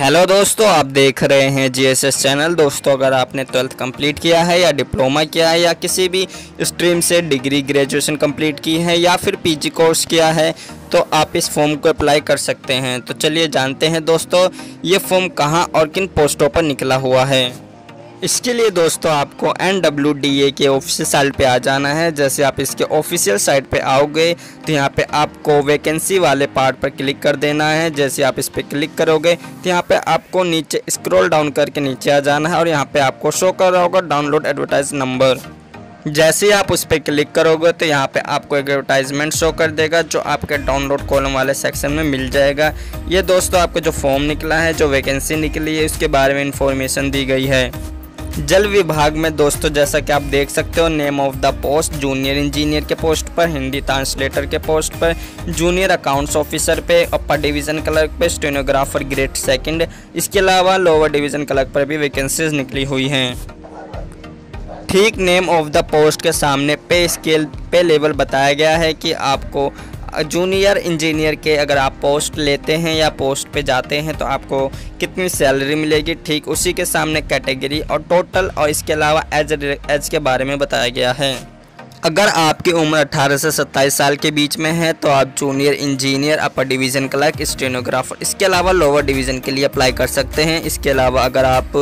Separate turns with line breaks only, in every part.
Hello दोस्तों, आप देख रहे हैं जीएसएस चैनल। दोस्तों, अगर आपने 12th कंप्लीट किया है या डिप्लोमा किया है या किसी भी स्ट्रीम से डिग्री ग्रेजुएशन कंप्लीट की है या फिर पीजी कोर्स किया है तो आप इस फॉर्म को अप्लाई कर सकते हैं। तो चलिए जानते हैं दोस्तों ये फॉर्म कहां और किन पोस्टों पर निकला हुआ है। इसके लिए दोस्तों आपको NWDA के ऑफिशियल साइट पे आ जाना है। जैसे आप इसके ऑफिशियल साइट पे आओगे तो यहाँ पे आपको वैकेंसी वाले पार्ट पर क्लिक कर देना है। जैसे आप इस पर क्लिक करोगे तो यहाँ पे आपको नीचे स्क्रॉल डाउन करके नीचे आ जाना है और यहाँ पे आपको शो कर रहा होगा डाउनलोड एडवर्टाइज नंबर। जैसे ही आप उस पर क्लिक करोगे तो यहाँ पे आपको एक एडवर्टाइजमेंट शो कर देगा जो आपके डाउनलोड कॉलम वाले सेक्शन में मिल जाएगा। ये दोस्तों आपको जो फॉर्म निकला है, जो वैकेंसी निकली है, उसके बारे में इंफॉर्मेशन दी गई है। जल विभाग में दोस्तों जैसा कि आप देख सकते हो, name of the post junior engineer के पोस्ट पर, हिंदी ट्रांसलेटर के पोस्ट पर, जूनियर अकाउंट्स ऑफिसर पे, अपर डिवीज़न क्लर्क पे, स्टेनोग्राफर ग्रेड सेकंड। इसके अलावा लोअर डिवीज़न क्लर्क पर भी वैकेंसीज निकली हुई हैं। ठीक नेम ऑफ द पोस्ट के सामने पे स्केल पे लेवल बताया गया है कि आपको जूनियर इंजीनियर के अगर आप पोस्ट लेते हैं या पोस्ट पे जाते हैं तो आपको कितनी सैलरी मिलेगी। ठीक उसी के सामने कैटेगरी और टोटल और इसके अलावा एज के बारे में बताया गया है। अगर आपकी उम्र 18 से 27 साल के बीच में है तो आप जूनियर इंजीनियर, अपर डिवीज़न क्लर्क, स्टेनोग्राफर, इसके अलावा लोअर डिवीज़न के लिए अप्लाई कर सकते हैं। इसके अलावा अगर आप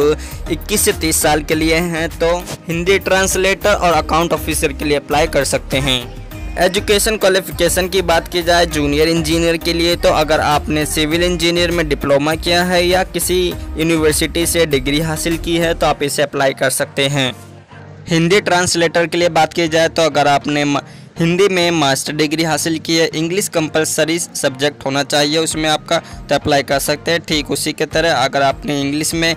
21 से 30 साल के लिए हैं तो हिंदी ट्रांसलेटर और अकाउंट ऑफिसर के लिए अप्लाई कर सकते हैं। एजुकेशन क्वालिफिकेशन की बात की जाए जूनियर इंजीनियर के लिए तो अगर आपने सिविल इंजीनियर में डिप्लोमा किया है या किसी यूनिवर्सिटी से डिग्री हासिल की है तो आप इसे अप्लाई कर सकते हैं। हिंदी ट्रांसलेटर के लिए बात की जाए तो अगर आपने हिंदी में मास्टर डिग्री हासिल की है, इंग्लिश कंपलसरी सब्जेक्ट होना चाहिए उसमें आपका, तो अप्लाई कर सकते हैं। ठीक उसी की तरह अगर आपने इंग्लिश में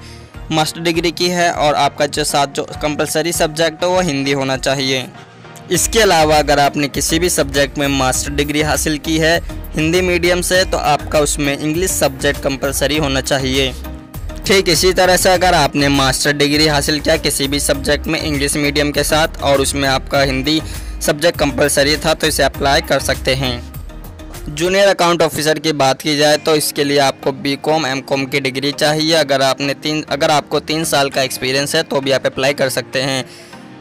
मास्टर डिग्री की है और आपका जो कंपलसरी सब्जेक्ट है वो हिंदी होना चाहिए। इसके अलावा अगर आपने किसी भी सब्जेक्ट में मास्टर डिग्री हासिल की है हिंदी मीडियम से तो आपका उसमें इंग्लिश सब्जेक्ट कंपलसरी होना चाहिए। ठीक इसी तरह से अगर आपने मास्टर डिग्री हासिल किया किसी भी सब्जेक्ट में इंग्लिश मीडियम के साथ और उसमें आपका हिंदी सब्जेक्ट कंपलसरी था तो इसे अप्लाई कर सकते हैं। जूनियर अकाउंट ऑफिसर की बात की जाए तो इसके लिए आपको BCom MCom की डिग्री चाहिए। अगर आपको 3 साल का एक्सपीरियंस है तो भी आप अप्लाई कर सकते हैं।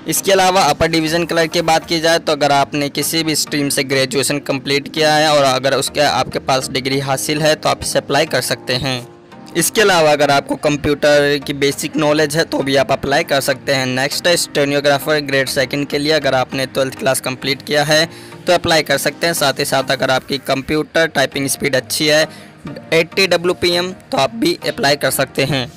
इसके अलावा अपर डिवीज़न क्लर्क की बात की जाए तो अगर आपने किसी भी स्ट्रीम से ग्रेजुएशन कंप्लीट किया है और अगर उसके आपके पास डिग्री हासिल है तो आप इसे अप्लाई कर सकते हैं। इसके अलावा अगर आपको कंप्यूटर की बेसिक नॉलेज है तो भी आप अप्लाई कर सकते हैं। नेक्स्ट है स्टेनोग्राफर ग्रेड सेकंड के लिए अगर आपने 12th क्लास कंप्लीट किया है तो अप्लाई कर सकते हैं। साथ ही साथ अगर आपकी कंप्यूटर टाइपिंग स्पीड अच्छी है 80 WPM तो आप भी अप्लाई कर सकते हैं।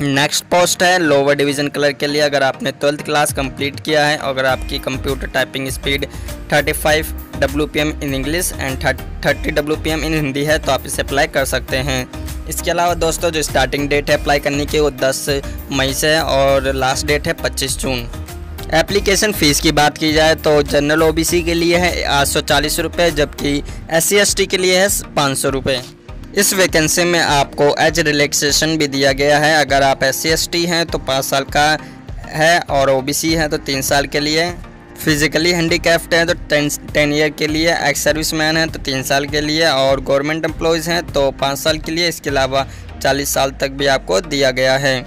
नेक्स्ट पोस्ट है लोअर डिवीज़न क्लर्क के लिए अगर आपने 12th क्लास कंप्लीट किया है और अगर आपकी computer typing speed 35 WPM in English and 30 WPM इन हिंदी है तो आप इसे अप्लाई कर सकते हैं। इसके अलावा दोस्तों जो स्टार्टिंग डेट है अप्लाई करने की वो 10 मई से है और लास्ट डेट है 25 जून। एप्लीकेशन फ़ीस की बात की जाए तो जनरल OBC के लिए है 840 रुपये जबकि SC ST के लिए है 500 रुपये। इस वैकेंसी में आपको एज रिलैक्सेशन भी दिया गया है। अगर आप SC ST हैं तो 5 साल का है और OBC है तो 3 साल के लिए, फिजिकली हैंडीकैप्ड हैं तो 10 ईयर के लिए, एक्स सर्विस मैन हैं तो 3 साल के लिए और गवर्नमेंट एम्प्लॉयज़ हैं तो 5 साल के लिए। इसके अलावा 40 साल तक भी आपको दिया गया है।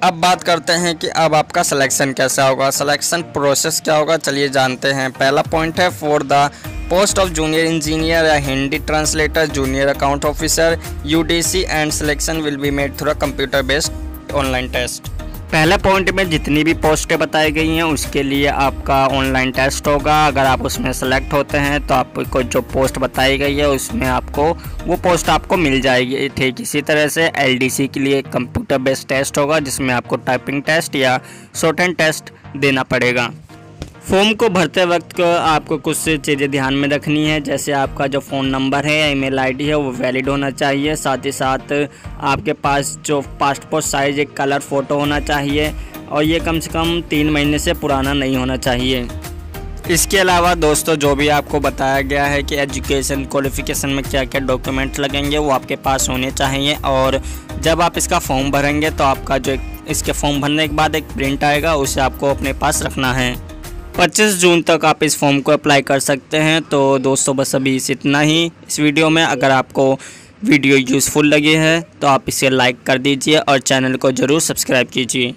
अब बात करते हैं कि अब आपका सिलेक्शन कैसा होगा, सिलेक्शन प्रोसेस क्या होगा, चलिए जानते हैं। पहला पॉइंट है for the post of junior engineer या Hindi translator junior account officer UDC and selection will be made through a computer based online test. पहले पॉइंट में जितनी भी पोस्टें बताई गई हैं उसके लिए आपका ऑनलाइन टेस्ट होगा। अगर आप उसमें सेलेक्ट होते हैं तो आपको जो पोस्ट बताई गई है उसमें आपको वो पोस्ट आपको मिल जाएगी। ठीक इसी तरह से LDC के लिए कंप्यूटर बेस्ड टेस्ट होगा जिसमें आपको टाइपिंग टेस्ट या शॉर्ट हैंड टेस्ट देना पड़ेगा। फॉर्म को भरते वक्त आपको कुछ चीज़ें ध्यान में रखनी है। जैसे आपका जो फ़ोन नंबर है या ईमेल ID है वो वैलिड होना चाहिए। साथ ही साथ आपके पास जो पासपोर्ट साइज़ एक कलर फ़ोटो होना चाहिए और ये कम से कम 3 महीने से पुराना नहीं होना चाहिए। इसके अलावा दोस्तों जो भी आपको बताया गया है कि एजुकेशन क्वालिफ़िकेशन में क्या क्या डॉक्यूमेंट्स लगेंगे वो आपके पास होने चाहिए और जब आप इसका फॉर्म भरेंगे तो आपका जो इसके फॉर्म भरने के बाद एक प्रिंट आएगा उसे आपको अपने पास रखना है। 25 जून तक आप इस फॉर्म को अप्लाई कर सकते हैं। तो दोस्तों बस अभी इतना ही इस वीडियो में। अगर आपको वीडियो यूज़फुल लगी है तो आप इसे लाइक कर दीजिए और चैनल को ज़रूर सब्सक्राइब कीजिए।